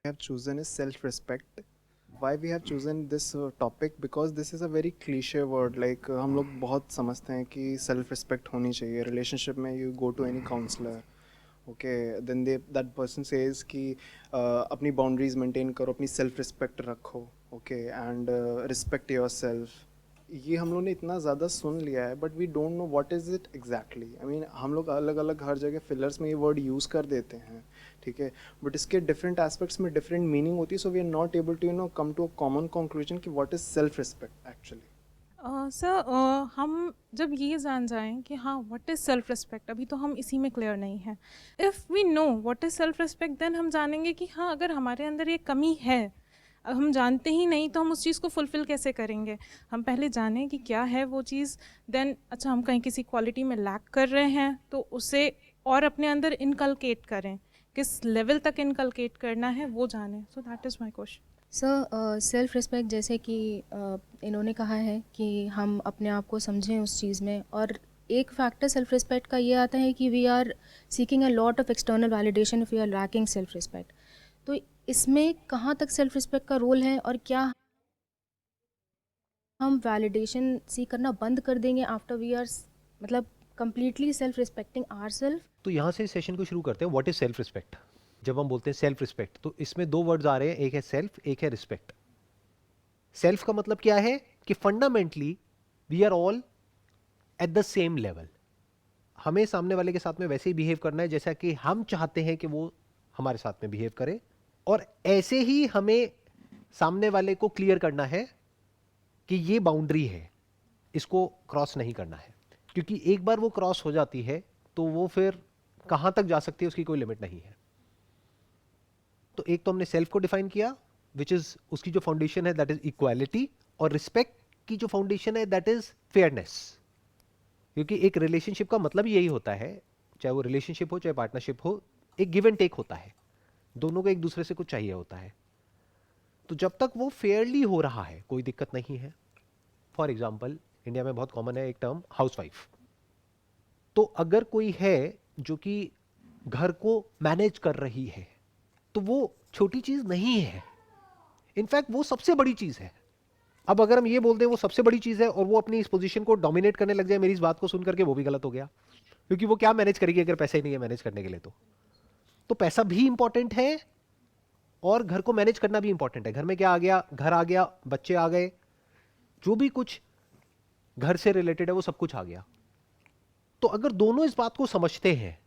have chosen is self-respect. Why we have chosen this topic? Because this is a very cliche word. Like हम लोग बहुत समझते हैं कि self respect होनी चाहिए relationship में. You go to any counselor, okay, then that person says कि अपनी boundaries maintain करो, अपनी self respect रखो, okay, and respect yourself. ये हम लोग ने इतना ज़्यादा सुन लिया है, but we don't know what is it exactly. I mean हम लोग अलग अलग हर जगह फिलर्स में ये वर्ड यूज़ कर देते हैं, ठीक है, बट इसके डिफरेंट एस्पेक्ट्स में डिफरेंट मीनिंग होती है. So we are not able to come to a common conclusion कि what is self respect actually. Sir, हम जब ये जान जाएं कि हाँ व्हाट इज़ सेल्फ रिस्पेक्ट, अभी तो हम इसी में क्लियर नहीं हैं. If we know what is self respect then हम जानेंगे कि हाँ अगर हमारे अंदर ये कमी है, हम जानते ही नहीं तो हम उस चीज़ को फुलफ़िल कैसे करेंगे. हम पहले जानें कि क्या है वो चीज़, देन अच्छा हम कहीं किसी क्वालिटी में लैक कर रहे हैं तो उसे और अपने अंदर इनकलकेट करें, किस लेवल तक इनकलकेट करना है वो जानें. So that is my question. Sir, self respect जैसे कि इन्होंने कहा है कि हम अपने आप को समझें उस चीज़ में, और एक फैक्टर सेल्फ रिस्पेक्ट का ये आता है कि we are seeking a lot of external validation if we are lacking self respect. तो इसमें कहाँ तक सेल्फ रिस्पेक्ट का रोल है, और क्या हम वैलिडेशन सीख करना बंद कर देंगे आफ्टर वी आर मतलब completely self respecting our self. तो यहाँ से सेशन को शुरू करते हैं. What is self respect? जब हम बोलते हैं सेल्फ रिस्पेक्ट तो इसमें दो वर्ड्स आ रहे हैं, एक है सेल्फ, एक है रिस्पेक्ट. सेल्फ का मतलब क्या है कि fundamentally we are all at the same level. हमें सामने वाले के साथ में वैसे ही बिहेव करना है जैसा कि हम चाहते हैं कि वो हमारे साथ में बिहेव करे, और ऐसे ही हमें सामने वाले को क्लियर करना है कि ये बाउंड्री है, इसको क्रॉस नहीं करना है. क्योंकि एक बार वो क्रॉस हो जाती है तो वो फिर कहां तक जा सकती है उसकी कोई लिमिट नहीं है. तो एक तो हमने सेल्फ को डिफाइन किया, विच इज उसकी जो फाउंडेशन है दैट इज इक्वालिटी, और रिस्पेक्ट की जो फाउंडेशन है दैट इज फेयरनेस. क्योंकि एक रिलेशनशिप का मतलब यही होता है, चाहे वो रिलेशनशिप हो चाहे पार्टनरशिप हो, एक गिव एंड टेक होता है, दोनों को एक दूसरे से कुछ चाहिए होता है. तो जब तक वो फेयरली हो रहा है कोई दिक्कत नहीं है. फॉर एग्जाम्पल इंडिया में बहुत कॉमन है एक टर्म हाउसवाइफ. तो अगर कोई है जो कि घर को मैनेज कर रही है तो वो छोटी चीज नहीं है, इनफैक्ट वो सबसे बड़ी चीज है. अब अगर हम ये बोल दें वो सबसे बड़ी चीज है और वो अपनी इस पोजीशन को डोमिनेट करने लग जाए मेरी इस बात को सुन करके, वो भी गलत हो गया. क्योंकि वो क्या मैनेज करेगी अगर पैसा ही नहीं है मैनेज करने के लिए? तो पैसा भी इंपॉर्टेंट है और घर को मैनेज करना भी इंपॉर्टेंट है. घर में क्या आ गया? घर आ गया, बच्चे आ गए, जो भी कुछ घर से रिलेटेड है वो सब कुछ आ गया. तो अगर दोनों इस बात को समझते हैं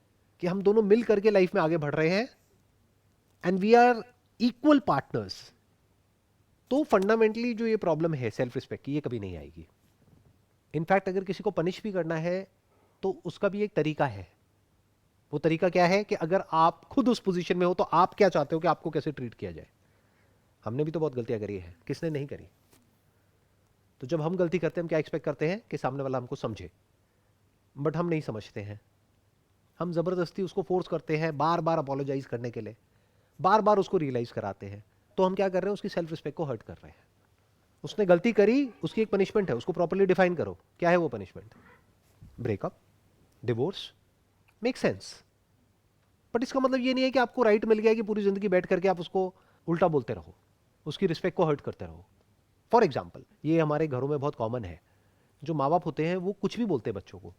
कि हम दोनों मिल करके लाइफ में आगे बढ़ रहे हैं and we are equal partners, तो फंडामेंटली जो ये प्रॉब्लम है सेल्फ रिस्पेक्ट की, ये कभी नहीं आएगी. इनफैक्ट अगर किसी को पनिश भी करना है तो उसका भी एक तरीका है. वो तरीका क्या है कि अगर आप खुद उस पोजीशन में हो तो आप क्या चाहते हो कि आपको कैसे ट्रीट किया जाए. हमने भी तो बहुत गलतियां करी है, किसने नहीं करी? तो जब हम गलती करते हैं हम क्या एक्सपेक्ट करते हैं कि सामने वाला हमको समझे, बट हम नहीं समझते हैं. हम जबरदस्ती उसको फोर्स करते हैं बार बार अपोलोजाइज करने के लिए, बार बार उसको रियलाइज कराते हैं. तो हम क्या कर रहे हैं? उसकी सेल्फ रिस्पेक्ट को हर्ट कर रहे हैं. उसने गलती करी, उसकी एक पनिशमेंट है, उसको प्रॉपर्ली डिफाइन करो. क्या है वो punishment? Breakup, divorce, make sense. But इसका मतलब ये नहीं है कि आपको राइट मिल गया कि पूरी जिंदगी बैठ करके आप उसको उल्टा बोलते रहो, उसकी रिस्पेक्ट को हर्ट करते रहो. फॉर एग्जाम्पल ये हमारे घरों में बहुत कॉमन है, जो माँ बाप होते हैं वो कुछ भी बोलते हैं बच्चों को,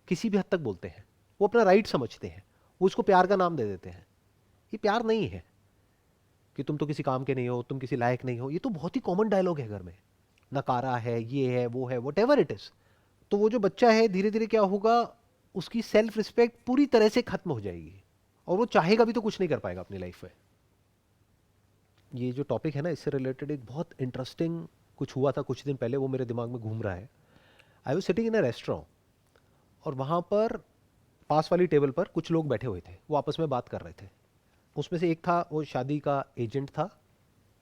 किसी भी हद तक बोलते हैं. वो अपना राइट समझते हैं, वो उसको प्यार का नाम दे देते हैं. ये प्यार नहीं है कि तुम तो किसी काम के नहीं हो, तुम किसी लायक नहीं हो. ये तो बहुत ही कॉमन डायलॉग है घर में. नकारा है, ये है, वो है, वट एवर इट इज. तो वो जो बच्चा है धीरे धीरे क्या होगा, उसकी सेल्फ रिस्पेक्ट पूरी तरह से खत्म हो जाएगी और वो चाहेगा भी तो कुछ नहीं कर पाएगा अपनी लाइफ में. ये जो टॉपिक है ना, इससे रिलेटेड एक बहुत इंटरेस्टिंग कुछ हुआ था कुछ दिन पहले, वो मेरे दिमाग में घूम रहा है. I was sitting in a restaurant और वहाँ पर पास वाली टेबल पर कुछ लोग बैठे हुए थे, वो आपस में बात कर रहे थे. उसमें से एक था, वो शादी का एजेंट था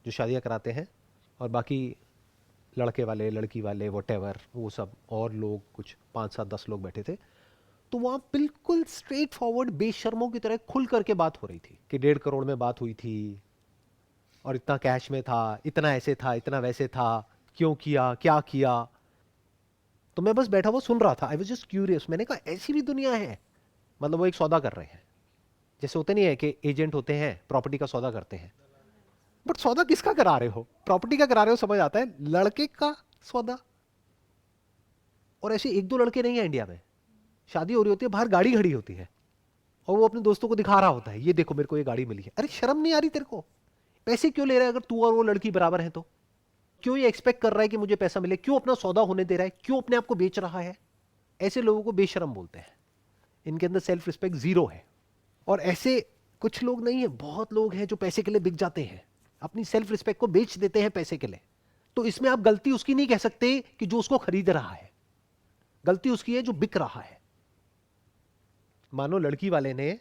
जो शादियाँ कराते हैं, और बाकी लड़के वाले, लड़की वाले, वॉटेवर, वो सब और लोग कुछ 5 7 10 लोग बैठे थे. तो वहाँ बिल्कुल स्ट्रेट फॉरवर्ड बेशर्मों की तरह खुल करके बात हो रही थी कि 1.5 करोड़ में बात हुई थी और इतना कैश में था, इतना ऐसे था, इतना वैसे था, क्यों किया, क्या किया. तो मैं बस बैठा हुआ सुन रहा था. I was just curious. मैंने कहा ऐसी भी दुनिया है? मतलब वो एक सौदा कर रहे हैं जैसे होते नहीं है कि एजेंट होते हैं प्रॉपर्टी का सौदा करते हैं, बट सौदा किसका करा रहे हो? प्रॉपर्टी का करा रहे हो समझ आता है, लड़के का सौदा। और ऐसे एक दो लड़के नहीं है इंडिया में, शादी हो रही होती है, बाहर गाड़ी खड़ी होती है और वो अपने दोस्तों को दिखा रहा होता है, ये देखो मेरे को ये गाड़ी मिली है। अरे शर्म नहीं आ रही तेरे को? पैसे क्यों ले रहा है? अगर तू और वो लड़की बराबर है तो क्यों ये एक्सपेक्ट कर रहा है कि मुझे पैसा मिले? क्यों अपना सौदा होने दे रहा है? क्यों अपने आप को बेच रहा है? ऐसे लोगों को बेशरम बोलते हैं, इनके अंदर सेल्फ रिस्पेक्ट जीरो है। और ऐसे कुछ लोग नहीं है, बहुत लोग हैं जो पैसे के लिए बिक जाते हैं, अपनी सेल्फ रिस्पेक्ट को बेच देते हैं पैसे के लिए। तो इसमें आप गलती उसकी नहीं कह सकते कि जो उसको खरीद रहा है, गलती उसकी है जो बिक रहा है। मानो लड़की वाले ने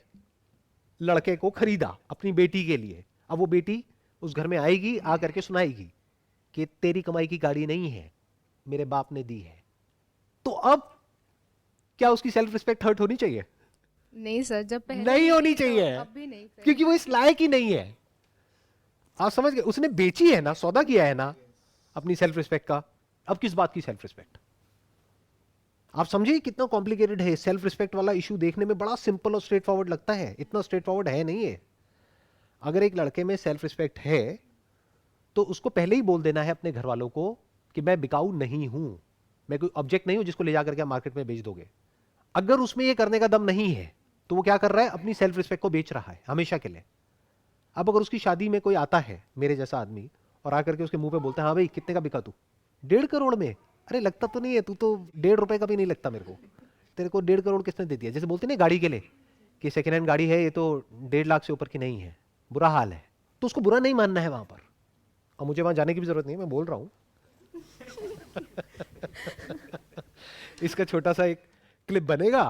लड़के को खरीदा अपनी बेटी के लिए, अब वो बेटी उस घर में आएगी, आ करके सुनाएगी कि तेरी कमाई की गाड़ी नहीं है, मेरे बाप ने दी है। तो अब क्या उसकी सेल्फ रिस्पेक्ट हर्ट होनी चाहिए? नहीं सर, जब पहले नहीं होनी तो चाहिए, अब भी नहीं सर। क्योंकि वो इस लायक ही नहीं है। आप समझ गए? उसने बेची है ना, सौदा किया है ना अपनी सेल्फ रिस्पेक्ट का। अब किस बात की सेल्फ रिस्पेक्ट? आप समझिए कितना कॉम्प्लिकेटेड है। सेल्फ रिस्पेक्ट वाला इशू देखने में बड़ा सिंपल और स्ट्रेट फॉरवर्ड लगता है, इतना स्ट्रेट फॉरवर्ड है नहीं है। अगर एक लड़के में सेल्फ रिस्पेक्ट है तो उसको पहले ही बोल देना है अपने घर वालों को कि मैं बिकाऊ नहीं हूं, मैं कोई ऑब्जेक्ट नहीं हूं जिसको ले जाकर के मार्केट में बेच दोगे। अगर उसमें ये करने का दम नहीं है तो वो क्या कर रहा है? अपनी सेल्फ रिस्पेक्ट को बेच रहा है हमेशा के लिए। अब अगर उसकी शादी में कोई आता है मेरे जैसा आदमी और आकर के उसके मुंह पे बोलते हैं हाँ भाई कितने का बिका तू? 1.5 करोड़ में। अरे लगता तो नहीं है, तू तो 1.5 रुपए का भी नहीं लगता मेरे को, तेरे को 1.5 करोड़ किसने दे दिया? जैसे बोलते नहीं गाड़ी के लिए कि सेकेंड हैंड गाड़ी है, ये तो 1.5 लाख से ऊपर की नहीं है, बुरा हाल है। तो उसको बुरा नहीं मानना है वहां पर, और मुझे वहां जाने की भी जरूरत नहीं है, मैं बोल रहा हूं। इसका छोटा सा एक क्लिप बनेगा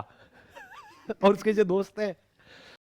और उसके जो दोस्त हैं